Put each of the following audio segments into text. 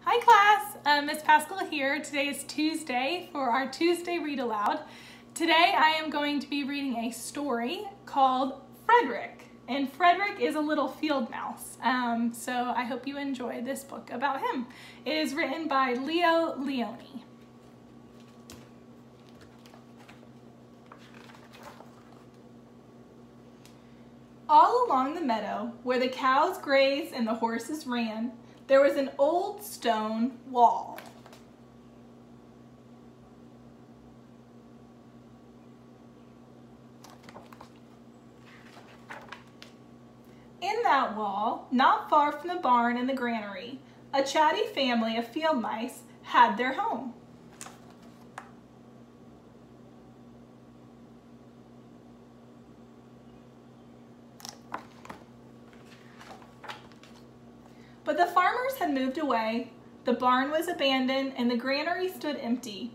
Hi class, Miss Pascal here. Today is Tuesday for our Tuesday Read Aloud. Today I am going to be reading a story called Frederick, and Frederick is a little field mouse, so I hope you enjoy this book about him. It is written by Leo Lionni. All along the meadow, where the cows grazed and the horses ran, there was an old stone wall. In that wall, not far from the barn and the granary, a chatty family of field mice had their home. But the farmers had moved away, the barn was abandoned, and the granary stood empty.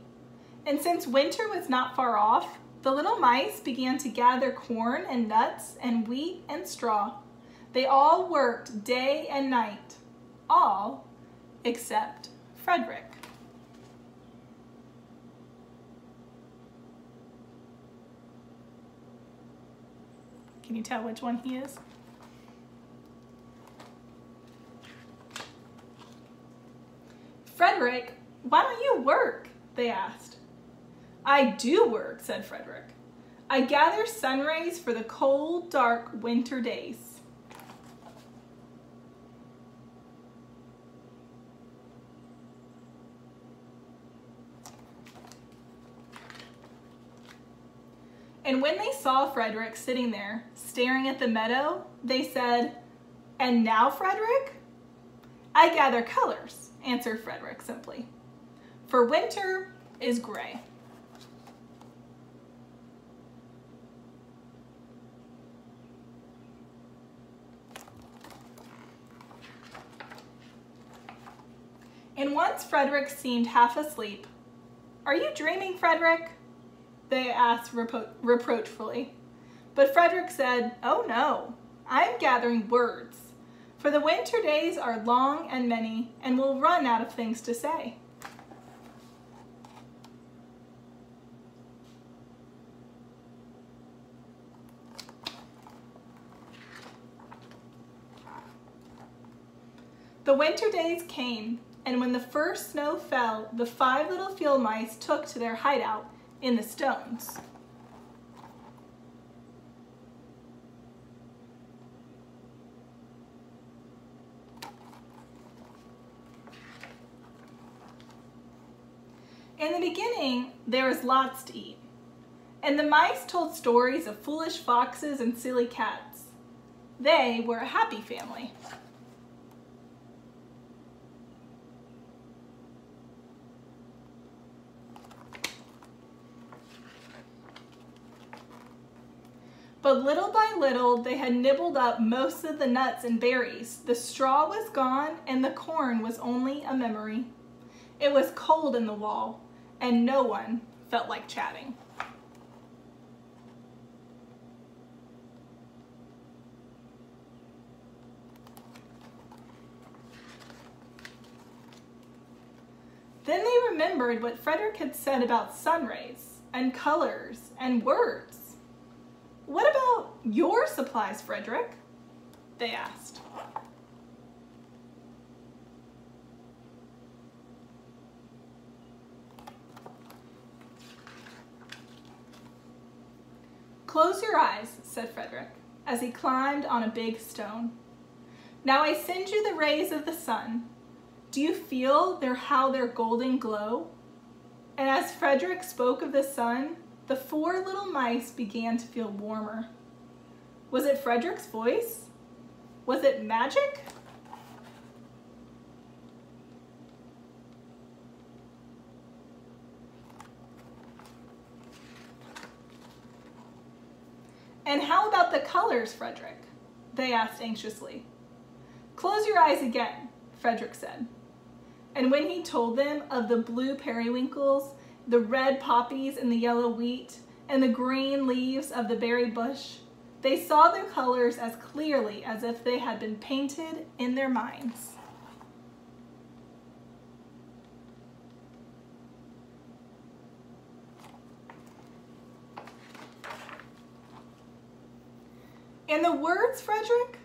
And since winter was not far off, the little mice began to gather corn and nuts and wheat and straw. They all worked day and night, all except Frederick. Can you tell which one he is? Frederick, why don't you work? They asked. I do work, said Frederick. I gather sun rays for the cold, dark winter days. And when they saw Frederick sitting there, staring at the meadow, they said, "And now, Frederick?" "I gather colors," answered Frederick simply, "for winter is gray." And once Frederick seemed half asleep. "Are you dreaming, Frederick?" they asked reproachfully. But Frederick said, "Oh no, I am gathering words. For the winter days are long and many, and we'll run out of things to say." The winter days came, and when the first snow fell, the 5 little field mice took to their hideout in the stones. In the beginning, there was lots to eat, and the mice told stories of foolish foxes and silly cats. They were a happy family. But little by little, they had nibbled up most of the nuts and berries. The straw was gone, and the corn was only a memory. It was cold in the wall, and no one felt like chatting. Then they remembered what Frederick had said about sun rays and colors and words. "What about your supplies, Frederick?" they asked. "Close your eyes," said Frederick, as he climbed on a big stone. "Now I send you the rays of the sun. Do you feel how their golden glow?" And as Frederick spoke of the sun, the 4 little mice began to feel warmer. Was it Frederick's voice? Was it magic? "And how about the colors, Frederick?" they asked anxiously. "Close your eyes again," Frederick said. And when he told them of the blue periwinkles, the red poppies and the yellow wheat, and the green leaves of the berry bush, they saw the colors as clearly as if they had been painted in their minds. And the words, Frederick?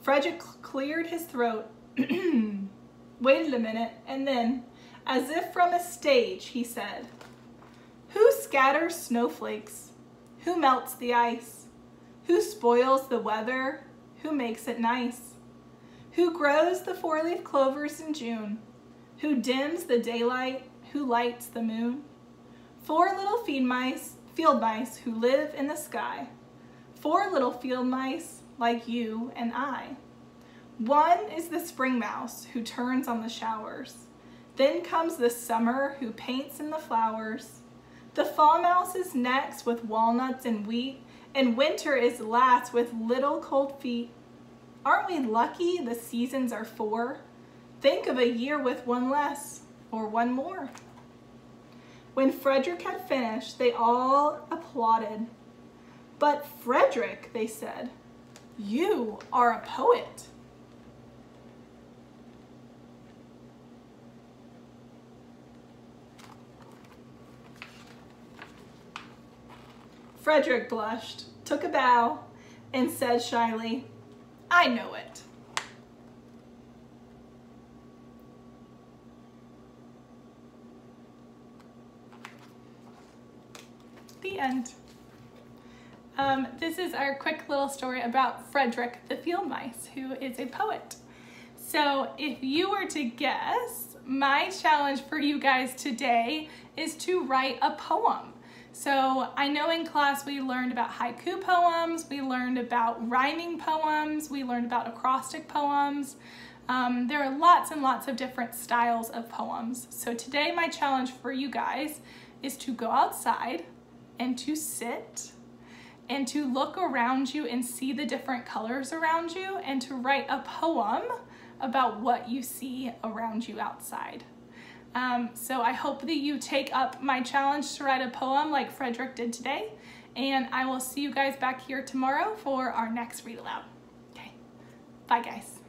Frederick cleared his throat, waited a minute, and then, as if from a stage, he said, "Who scatters snowflakes? Who melts the ice? Who spoils the weather? Who makes it nice? Who grows the four-leaf clovers in June? Who dims the daylight? Who lights the moon? 4 little field mice who live in the sky. 4 little field mice like you and I. 1 is the spring mouse who turns on the showers. Then comes the summer who paints in the flowers. The fall mouse is next with walnuts and wheat, and winter is last with little cold feet. Aren't we lucky the seasons are 4? Think of a year with 1 less, or 1 more." When Frederick had finished, they all applauded. "But Frederick," they said, "you are a poet." Frederick blushed, took a bow, and said shyly, "I know it." The end. This is our quick little story about Frederick the field mice, who is a poet. So if you were to guess, my challenge for you guys today is to write a poem. So I know in class we learned about haiku poems, we learned about rhyming poems, we learned about acrostic poems. There are lots and lots of different styles of poems. So today my challenge for you guys is to go outside and to sit and to look around you and see the different colors around you and to write a poem about what you see around you outside. So I hope that you take up my challenge to write a poem like Frederick did today, and I will see you guys back here tomorrow for our next read aloud. Okay, bye guys.